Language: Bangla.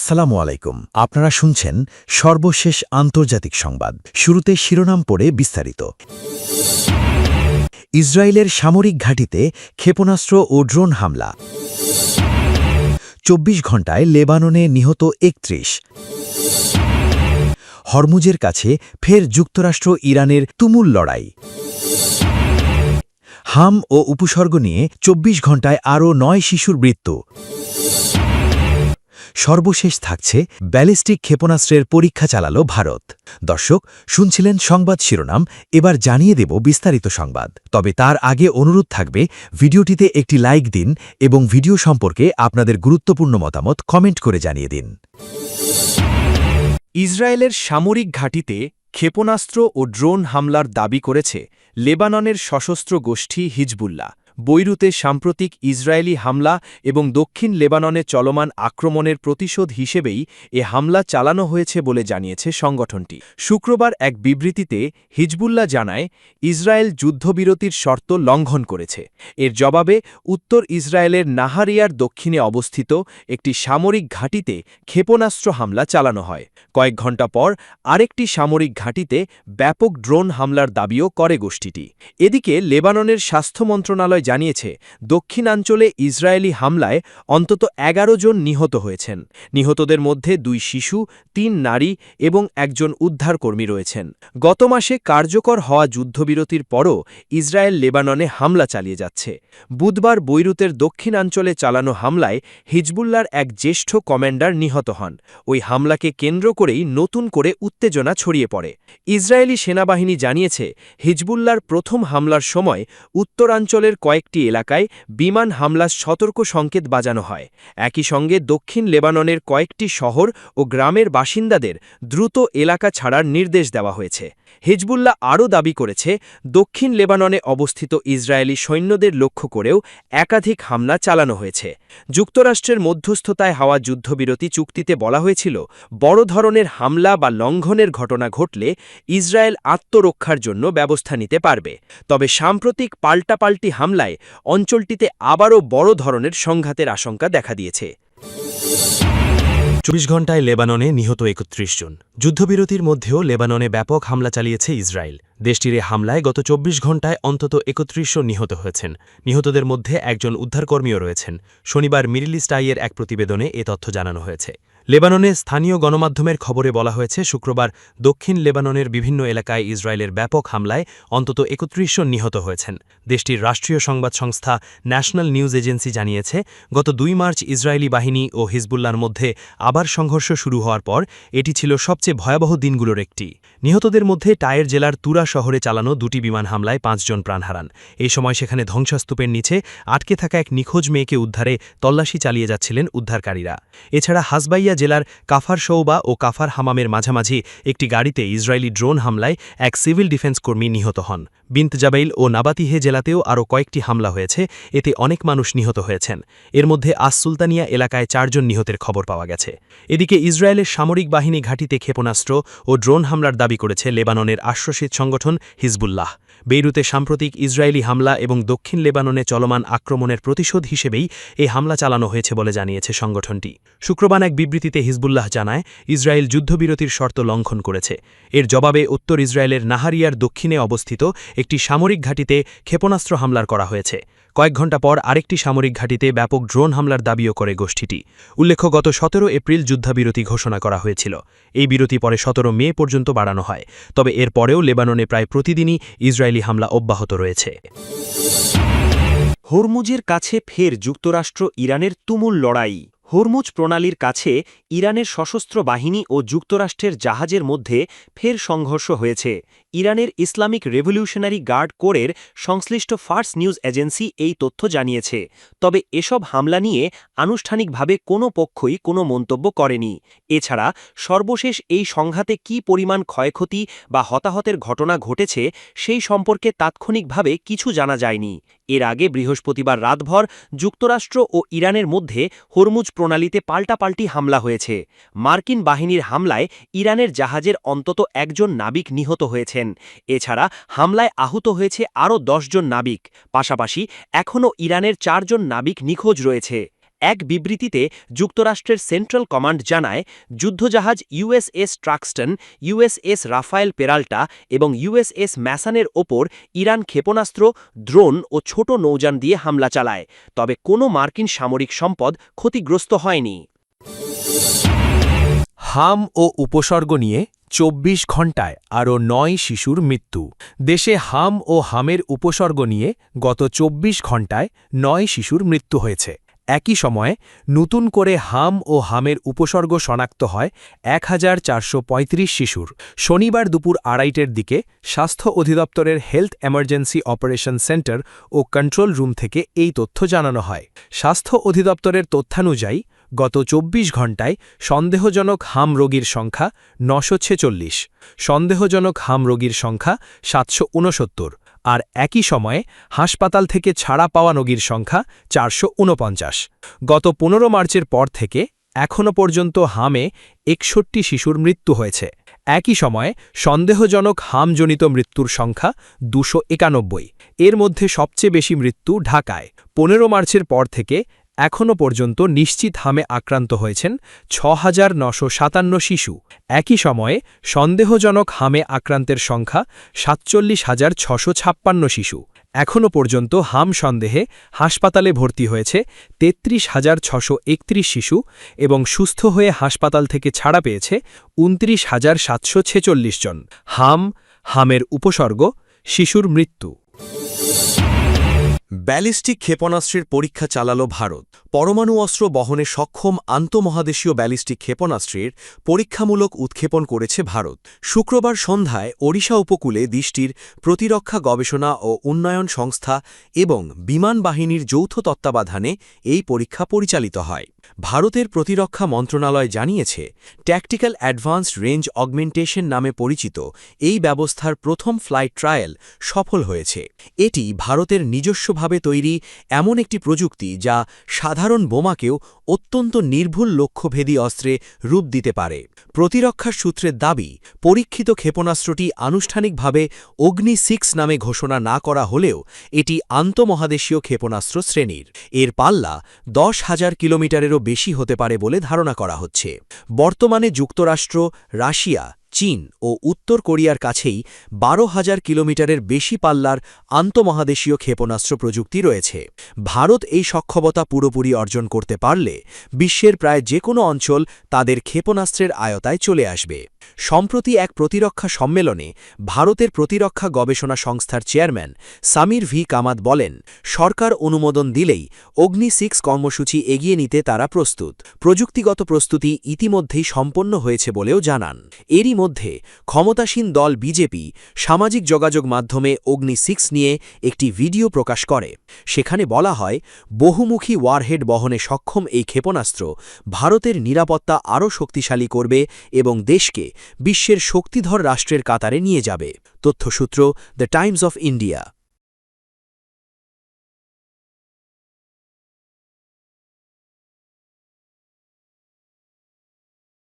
আসসালামু আলাইকুম। আপনারা শুনছেন সর্বশেষ আন্তর্জাতিক সংবাদ। শুরুতে শিরোনাম পড়ে বিস্তারিত। ইসরায়েলের সামরিক ঘাঁটিতে ক্ষেপণাস্ত্র ও ড্রোন হামলা। ২৪ ঘণ্টায় লেবাননে নিহত ৩১। হরমুজের কাছে ফের যুক্তরাষ্ট্র ইরানের তুমুল লড়াই। হাম ও উপসর্গ নিয়ে ২৪ ঘণ্টায় আরও ৯ শিশুর মৃত্যু। সর্বশেষ থাকছে ব্যালিস্টিক ক্ষেপণাস্ত্রের পরীক্ষা চালাল ভারত। দর্শক, শুনছিলেন সংবাদ শিরোনাম, এবার জানিয়ে দেব বিস্তারিত সংবাদ। তবে তার আগে অনুরোধ থাকবে ভিডিওটিতে একটি লাইক দিন এবং ভিডিও সম্পর্কে আপনাদের গুরুত্বপূর্ণ মতামত কমেন্ট করে জানিয়ে দিন। ইসরায়েলের সামরিক ঘাঁটিতে ক্ষেপণাস্ত্র ও ড্রোন হামলার দাবি করেছে লেবাননের সশস্ত্র গোষ্ঠী হিজবুল্লাহ। বৈরুতে সাম্প্রতিক ইসরায়েলি হামলা এবং দক্ষিণ লেবাননে চলমান আক্রমণের প্রতিশোধ হিসেবেই এ হামলা চালানো হয়েছে বলে জানিয়েছে সংগঠনটি। শুক্রবার এক বিবৃতিতে হিজবুল্লাহ জানায়, ইসরায়েল যুদ্ধবিরতির শর্ত লঙ্ঘন করেছে। এর জবাবে উত্তর ইসরায়েলের নাহারিয়ার দক্ষিণে অবস্থিত একটি সামরিক ঘাঁটিতে ক্ষেপণাস্ত্র হামলা চালানো হয়। কয়েক ঘণ্টা পর আরেকটি সামরিক ঘাঁটিতে ব্যাপক ড্রোন হামলার দাবিও করে গোষ্ঠীটি। এদিকে লেবাননের স্বাস্থ্য মন্ত্রণালয় জানিয়েছে, দক্ষিণাঞ্চলে ইসরায়েলি হামলায় অন্তত ১১ জন নিহত হয়েছেন। নিহতদের মধ্যে ২ শিশু, ৩ নারী এবং একজন উদ্ধারকর্মী রয়েছেন। গত মাসে কার্যকর হওয়া যুদ্ধবিরতির পরও ইসরায়েল লেবাননে হামলা চালিয়ে যাচ্ছে। বুধবার বৈরুতের দক্ষিণাঞ্চলে চালানো হামলায় হিজবুল্লাহর এক জ্যেষ্ঠ কমান্ডার নিহত হন। ওই হামলাকে কেন্দ্র করেই নতুন করে উত্তেজনা ছড়িয়ে পড়ে। ইসরায়েলি সেনাবাহিনী জানিয়েছে, হিজবুল্লাহর প্রথম হামলার সময় উত্তরাঞ্চলের কয়েকটি এলাকায় বিমান হামলার সতর্ক সংকেত বাজানো হয়। একই সঙ্গে দক্ষিণ লেবাননের কয়েকটি শহর ও গ্রামের বাসিন্দাদের দ্রুত এলাকা ছাড়ার নির্দেশ দেওয়া হয়েছে। হিজবুল্লাহ আরও দাবি করেছে, দক্ষিণ লেবাননে অবস্থিত ইসরায়েলি সৈন্যদের লক্ষ্য করেও একাধিক হামলা চালানো হয়েছে। যুক্তরাষ্ট্রের মধ্যস্থতায় হওয়া যুদ্ধবিরতি চুক্তিতে বলা হয়েছিল, বড় ধরনের হামলা বা লঙ্ঘনের ঘটনা ঘটলে ইসরায়েল আত্মরক্ষার জন্য ব্যবস্থা নিতে পারবে। তবে সাম্প্রতিক পাল্টাপাল্টি হামলায় অঞ্চলটিতে আবারও বড় ধরনের সংঘাতের আশঙ্কা দেখা দিয়েছে। ২৪ ঘণ্টায় লেবাননে নিহত ৩১ জন। যুদ্ধবিরতির মধ্যেও লেবাননে ব্যাপক হামলা চালিয়েছে ইসরায়েল। দেশটির এ হামলায় গত ২৪ ঘণ্টায় অন্তত ৩১ জন নিহত হয়েছেন। নিহতদের মধ্যে একজন উদ্ধারকর্মীও রয়েছেন। শনিবার মিডল ইস্ট আইয়ের এক প্রতিবেদনে এ তথ্য জানানো হয়েছে। লেবাননে স্থানীয় গণমাধ্যমের খবরে বলা হয়েছে, শুক্রবার দক্ষিণ লেবাননের বিভিন্ন এলাকায় ইসরায়েলের ব্যাপক হামলায় অন্তত ৩১ জন নিহত হয়েছেন। দেশটির রাষ্ট্রীয় সংবাদ সংস্থা ন্যাশনাল নিউজ এজেন্সি জানিয়েছে, গত ২ মার্চ ইসরায়েলি বাহিনী ও হিজবুল্লাহর মধ্যে আবার সংঘর্ষ শুরু হওয়ার পর এটি ছিল সবচেয়ে ভয়াবহ দিনগুলোর একটি। নিহতদের মধ্যে টায়ের জেলার তুরা শহরে চালানো ২টি বিমান হামলায় ৫ জন প্রাণ হারান। এই সময় সেখানে ধ্বংসস্তূপের নিচে আটকে থাকা এক নিখোঁজ মেয়েকে উদ্ধারে তল্লাশি চালিয়ে যাচ্ছিলেন উদ্ধারকারীরা। এছাড়া হাসবাইয়া জেলার কাফার শৌবা ও কাফার হামামের মাঝামাঝি একটি গাড়িতে ইসরায়েলি ড্রোন হামলায় এক সিভিল ডিফেন্স কর্মী নিহত হন। বিন্ত জাবাইল ও নাবাতিহে জেলাতেও আরও কয়েকটি হামলা হয়েছে, এতে অনেক মানুষ নিহত হয়েছেন। এর মধ্যে আস সুলতানিয়া এলাকায় ৪ জন নিহতের খবর পাওয়া গেছে। এদিকে ইসরায়েলের সামরিক বাহিনী ঘাঁটিতে ক্ষেপণাস্ত্র ও ড্রোন হামলার দাবি করেছে লেবাননের আশ্বাসিত সংগঠন হিজবুল্লাহ। বেইরুতে সাম্প্রতিক ইসরায়েলি হামলা এবং দক্ষিণ লেবাননে চলমান আক্রমণের প্রতিশোধ হিসেবেই এই হামলা চালানো হয়েছে বলে জানিয়েছে সংগঠনটি। শুক্রবার এক বিবৃতিতে হিজবুল্লাহ জানায়, ইসরায়েল যুদ্ধবিরতির শর্ত লঙ্ঘন করেছে। এর জবাবে উত্তর ইসরায়েলের নাহারিয়ার দক্ষিণে অবস্থিত একটি সামরিক ঘাঁটিতে ক্ষেপণাস্ত্র হামলার করা হয়েছে। কয়েক ঘণ্টা পর আরেকটি সামরিক ঘাঁটিতে ব্যাপক ড্রোন হামলার দাবিও করে গোষ্ঠীটি। উল্লেখ্য, গত ১৭ এপ্রিল যুদ্ধবিরতি ঘোষণা করা হয়েছিল। এই বিরতি পরে ১৭ মে পর্যন্ত বাড়ানো হয়। তবে এর পরেও লেবাননে প্রায় প্রতিদিনই ইসরায়েলি হামলা অব্যাহত রয়েছে। হরমুজের কাছে ফের যুক্তরাষ্ট্র ইরানের তুমুল লড়াই। হরমুজ প্রণালীর কাছে ইরানের সশস্ত্র বাহিনী ও যুক্তরাষ্ট্রের জাহাজের মধ্যে ফের সংঘর্ষ হয়েছে। ইরানের ইসলামিক রেভলিউশনারি গার্ড কোরের সংশ্লিষ্ট ফার্স নিউজ এজেন্সি এই তথ্য জানিয়েছে। তবে এসব হামলা নিয়ে আনুষ্ঠানিকভাবে কোনো পক্ষই কোনো মন্তব্য করেনি। এছাড়া সর্বশেষ এই সংঘাতে কী পরিমাণ ক্ষয়ক্ষতি বা হতাহতের ঘটনা ঘটেছে সেই সম্পর্কে তাৎক্ষণিকভাবে কিছু জানা যায়নি। এর আগে বৃহস্পতিবার রাতভর যুক্তরাষ্ট্র ও ইরানের মধ্যে হরমুজ প্রণালীতে পাল্টাপাল্টি হামলা হয়েছে। মার্কিন বাহিনীর হামলায় ইরানের জাহাজের অন্তত ১ জন নাবিক নিহত হয়েছেন। এছাড়া হামলায় আহত হয়েছে আরও ১০ জন নাবিক। পাশাপাশি এখনও ইরানের ৪ জন নাবিক নিখোঁজ রয়েছে। এক বিবৃতিতে যুক্তরাষ্ট্রের সেন্ট্রাল কমান্ড জানায়, যুদ্ধজাহাজ ইউএসএস ট্রাক্সটন, ইউএসএস রাফায়েল পেরাল্টা এবং ইউএসএস ম্যাসানের ওপর ইরান ক্ষেপণাস্ত্র, ড্রোন ও ছোট নৌযান দিয়ে হামলা চালায়, তবে কোনো মার্কিন সামরিক সম্পদ ক্ষতিগ্রস্ত হয়নি। হাম ও উপসর্গ নিয়ে ২৪ ঘণ্টায় আরও ৯ শিশুর মৃত্যু। দেশে হাম ও হামের উপসর্গ নিয়ে গত ২৪ ঘণ্টায় ৯ শিশুর মৃত্যু হয়েছে। একই সময়ে নতুন করে হাম ও হামের উপসর্গ শনাক্ত হয় ১,৪৩৫ শিশুর। শনিবার দুপুর ২:৩০টার দিকে স্বাস্থ্য অধিদপ্তরের হেলথ এমার্জেন্সি অপারেশন সেন্টার ও কন্ট্রোল রুম থেকে এই তথ্য জানানো হয়। স্বাস্থ্য অধিদপ্তরের তথ্যানুযায়ী গত ২৪ ঘণ্টায় সন্দেহজনক হাম রোগীর সংখ্যা ৯৪৬, সন্দেহজনক হাম রোগীর সংখ্যা ৭৬৯, আর একই সময়ে হাসপাতাল থেকে ছাড়া পাওয়া রোগীর সংখ্যা ৪৪৯। গত ১৫ মার্চের পর থেকে এখনও পর্যন্ত হামে ৬১ শিশুর মৃত্যু হয়েছে। একই সময়ে সন্দেহজনক হামজনিত মৃত্যুর সংখ্যা ২৯১। এর মধ্যে সবচেয়ে বেশি মৃত্যু ঢাকায়। ১৫ মার্চের পর থেকে এখনও পর্যন্ত নিশ্চিত হামে আক্রান্ত হয়েছেন ৬,৯৫৭ শিশু। একই সময়ে সন্দেহজনক হামে আক্রান্তের সংখ্যা ৪৭,৬৫৬ শিশু। এখনও পর্যন্ত হাম সন্দেহে হাসপাতালে ভর্তি হয়েছে ৩৩,৬৩১ শিশু এবং সুস্থ হয়ে হাসপাতাল থেকে ছাড়া পেয়েছে ২৯,৭৪৬ জন। হামের উপসর্গ, শিশুর মৃত্যু। ব্যালিস্টিক ক্ষেপণাস্ত্রের পরীক্ষা চালাল ভারত। পরমাণু অস্ত্র বহনে সক্ষম আন্তঃমহাদেশীয় ব্যালিস্টিক ক্ষেপণাস্ত্রের পরীক্ষামূলক উৎক্ষেপণ করেছে ভারত। শুক্রবার সন্ধ্যায় ওড়িশা উপকূলে দেশটির প্রতিরক্ষা গবেষণা ও উন্নয়ন সংস্থা এবং বিমান বাহিনীর যৌথ তত্ত্বাবধানে এই পরীক্ষা পরিচালিত হয়। ভারতের প্রতিরক্ষা মন্ত্রণালয় জানিয়েছে, ট্যাকটিক্যাল অ্যাডভান্সড রেঞ্জ অগমেন্টেশন নামে পরিচিত এই ব্যবস্থার প্রথম ফ্লাইট ট্রায়াল সফল হয়েছে। এটি ভারতের নিজস্বভাবে তৈরি এমন একটি প্রযুক্তি যা সাধারণ বোমাকেও অত্যন্ত নির্ভুল লক্ষ্যভেদী অস্ত্রে রূপ দিতে পারে। প্রতিরক্ষার সূত্রের দাবি, পরীক্ষিত ক্ষেপণাস্ত্রটি আনুষ্ঠানিকভাবে অগ্নি-6 নামে ঘোষণা না করা হলেও এটি আন্তঃমহাদেশীয় ক্ষেপণাস্ত্র শ্রেণীর। এর পাল্লা ১০,০০০ কিলোমিটারেরও বেশি হতে পারে বলে ধারণা করা হচ্ছে। বর্তমানে যুক্তরাষ্ট্র, রাশিয়া, চীন ও উত্তর কোরিয়ার কাছেই ১২,০০০ কিলোমিটারের বেশি পাল্লার আন্তঃমহাদেশীয় ক্ষেপণাস্ত্র প্রযুক্তি রয়েছে। ভারত এই সক্ষমতা পুরোপুরি অর্জন করতে পারলে বিশ্বের প্রায় যে কোনো অঞ্চল তাদের ক্ষেপণাস্ত্রের আয়তায় চলে আসবে। সম্প্রতি এক প্রতিরক্ষা সম্মেলনে ভারতের প্রতিরক্ষা গবেষণা সংস্থার চেয়ারম্যান সামির ভি কামাত বলেন, সরকার অনুমোদন দিলেই অগ্নি-6 কর্মসূচি এগিয়ে নিতে তারা প্রস্তুত। প্রযুক্তিগত প্রস্তুতি ইতিমধ্যেই সম্পন্ন হয়েছে বলেও জানান। এরই মধ্যে ক্ষমতাসীন দল বিজেপি সামাজিক যোগাযোগ মাধ্যমে অগ্নি-6 নিয়ে একটি ভিডিও প্রকাশ করে। সেখানে বলা হয়, বহুমুখী ওয়ারহেড বহনে সক্ষম এই ক্ষেপণাস্ত্র ভারতের নিরাপত্তা আরও শক্তিশালী করবে এবং দেশকে বিশ্বের শক্তিধর রাষ্ট্রের কাতারে নিয়ে যাবে। তথ্যসূত্র, দ্য টাইমস অফ ইন্ডিয়া।